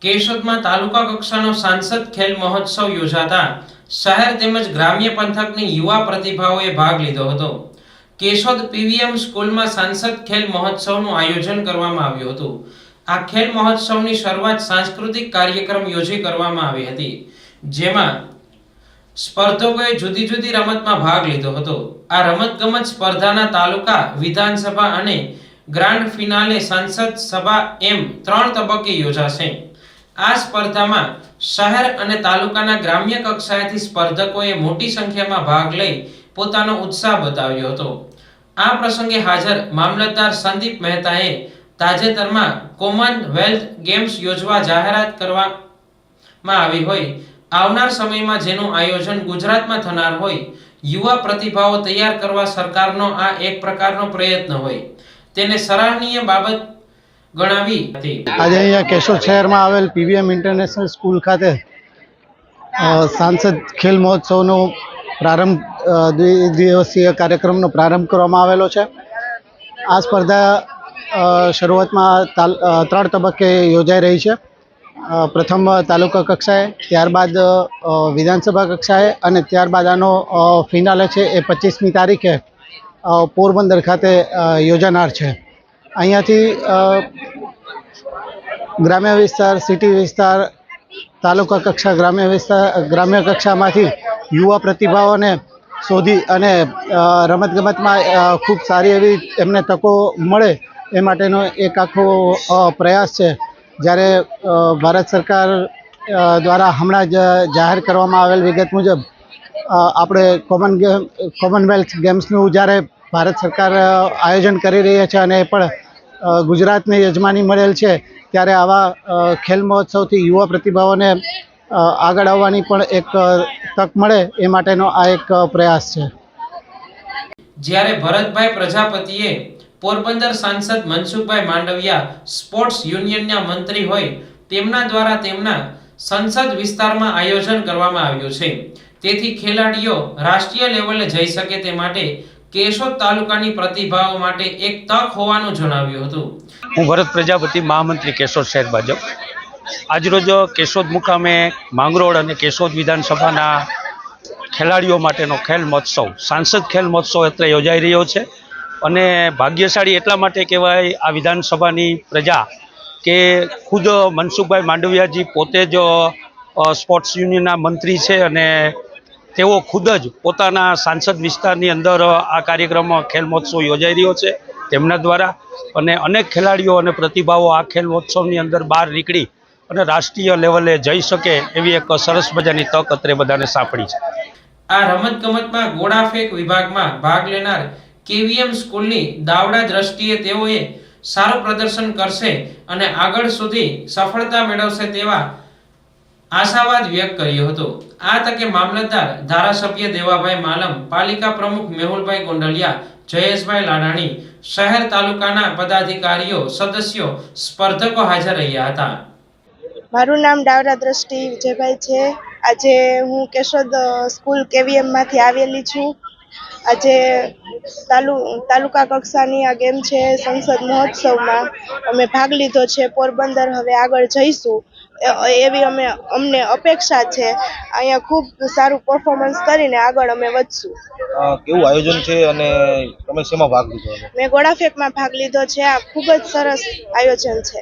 કેશોદમાં તાલુકા કક્ષાનો સાંસદ ખેલ મહોત્સવ યોજાતા શહેર તેમજ ગ્રામ્ય પંથકની યુવા પ્રતિભાઓએ ભાગ લીધો હતો। કેશોદ પીવીએમ સ્કૂલમાં સાંસદ ખેલ મહોત્સવનું આયોજન કરવામાં આવ્યું હતું। આ ખેલ મહોત્સવની શરૂઆત સાંસ્કૃતિક કાર્યક્રમ યોજી કરવામાં આવી હતી, જેમાં સ્પર્ધકોએ જુદી જુદી રમતમાં ભાગ લીધો હતો। આ રમતગમત સ્પર્ધાના તાલુકા, વિધાનસભા અને ગ્રાન્ડ ફિનાલે સાંસદ સભા એમ 3 તબક્કે યોજાશે। આ સ્પર્ધામાં શહેર અને તાલુકાના ગ્રામ્ય કક્ષાએથી સ્પર્ધકોએ મોટી સંખ્યામાં ભાગ લઈ પોતાનો ઉત્સાહ બતાવ્યો હતો। આ પ્રસંગે હાજર મામલતદાર સંદીપ મહેતાએ તાજેતરમાં કોમનવેલ્થ ગેમ્સ યોજવા જાહેરાત કરવામાં આવી હોય, આવનાર સમયમાં જેનું આયોજન ગુજરાતમાં થનાર હોય, યુવા પ્રતિભાઓ તૈયાર કરવા સરકારનો આ એક પ્રકારનો પ્રયત્ન હોય, તેને સરાહનીય બાબત ગણાવી હતી। આજે અહીંયા કેશોદ શહેરમાં આવેલ પીવીએમ ઇન્ટરનેશનલ સ્કૂલ ખાતે સાંસદ ખેલ મહોત્સવનો પ્રારંભ દ્વિદિવસીય કાર્યક્રમનો પ્રારંભ કરવામાં આવેલો છે। આ સ્પર્ધા શરૂઆતમાં 3 તબક્કે યોજાઈ રહી છે। પ્રથમ તાલુકા કક્ષાએ, ત્યારબાદ વિધાનસભા કક્ષાએ અને ત્યારબાદ આનો ફિનાલે છે એ 25મી તારીખે પોરબંદર ખાતે યોજાનાર છે। અહીંયાથી ગ્રામ્ય વિસ્તાર, સિટી વિસ્તાર, તાલુકા કક્ષા, ગ્રામ્ય કક્ષામાંથી યુવા પ્રતિભાઓને શોધી અને રમતગમતમાં ખૂબ સારી એવી એમને તકો મળે એ માટેનો એક આખો પ્રયાસ છે। જ્યારે ભારત સરકાર દ્વારા હમણાં જ જાહેર કરવામાં આવેલ વિગત મુજબ આપણે કોમનવેલ્થ ગેમ્સનું જ્યારે ભારત સરકાર આયોજન કરી રહી છે અને એ પણ ગુજરાતને યજમાની મળેલ છે, ત્યારે આવા ખેલ મહોત્સવથી યુવા પ્રતિભાઓને આગળ આવવાની પણ એક તક મળે એ માટેનો આ એક પ્રયાસ છે। જ્યારે ભરતભાઈ પ્રજાપતિએ પોરબંદર સાંસદ મનસુખભાઈ માંડવિયા સ્પોર્ટ્સ યુનિયનના મંત્રી હોય તેમના દ્વારા તેમના સંસદ વિસ્તારમાં આયોજન કરવામાં આવ્યું છે, તેથી ખેલાડીઓ રાષ્ટ્રીય લેવલે જઈ શકે તે માટે કેશોદ તાલુકાની પ્રતિભાઓ માટે એક તક હોવાનું જણાવ્યું હતું। હું ભરત પ્રજાપતિ, મહામંત્રી કેશોદ શહેર ભાજપ। આજરોજ કેશોદ મુકામે માંગરોળ અને કેશોદ વિધાનસભાના ખેલાડીઓ માટેનો ખેલ મહોત્સવ, સાંસદ ખેલ મહોત્સવ અત્યારે યોજાઈ રહ્યો છે અને ભાગ્યશાળી એટલા માટે કહેવાય આ વિધાનસભાની પ્રજા કે ખુદ મનસુખભાઈ માંડવિયાજી પોતે જ સ્પોર્ટ્સ યુનિયનના મંત્રી છે અને તેઓ ખુદ જ પોતાના સાંસદ વિસ્તારની અંદર આ કાર્યક્રમ ખેલ મહોત્સવ યોજાઈ રહ્યો છે તેમના દ્વારા, અને અનેક ખેલાડીઓ અને પ્રતિભાઓ આ ખેલ મહોત્સવની અંદર બહાર નીકળી અને રાષ્ટ્રીય લેવલે જઈ શકે એવી એક સરસ મજાની તક અત્રે બધાને સાંપડી છે। આ રમતગમતમાં ગોળાફેંક વિભાગમાં ભાગ લેનાર કેવીએમ સ્કૂલની દાવડા દ્રષ્ટિએ તેઓએ સારું પ્રદર્શન કરશે અને આગળ સુધી સફળતા મેળવશે તેવા આશાવાદ વ્યક્ત કર્યો હતો। આ તકે મામલતદાર, ધારાસભ્ય દેવાભાઈ માલમ, પાલિકા પ્રમુખ મેહુલભાઈ ગોંડલિયા, જયેશભાઈ લાડાણી, શહેર તાલુકાના પદાધિકારીઓ, સદસ્યો, સ્પર્ધકો હાજર રહ્યા હતા। મારું નામ દાવડા દ્રષ્ટિ વિજયભાઈ છે। આજે હું કેશોદ સ્કૂલ કેવીએમમાંથી આવેલી છું। આજે તાલુકા કક્ષાની આ ગેમ છે, સંસદ મહોત્સવમાં અમે ભાગ લીધો છે। પોરબંદર હવે આગળ જઈશું એવી અમને અપેક્ષા છે। અહીંયા ખૂબ સારું પરફોર્મન્સ કરીને આગળ અમે વધશું। કેવું આયોજન છે અને તમે શેમાં ભાગ લીધો? મેં ગોળાફેંકમાં ભાગ લીધો છે। આ ખૂબ જ સરસ આયોજન છે।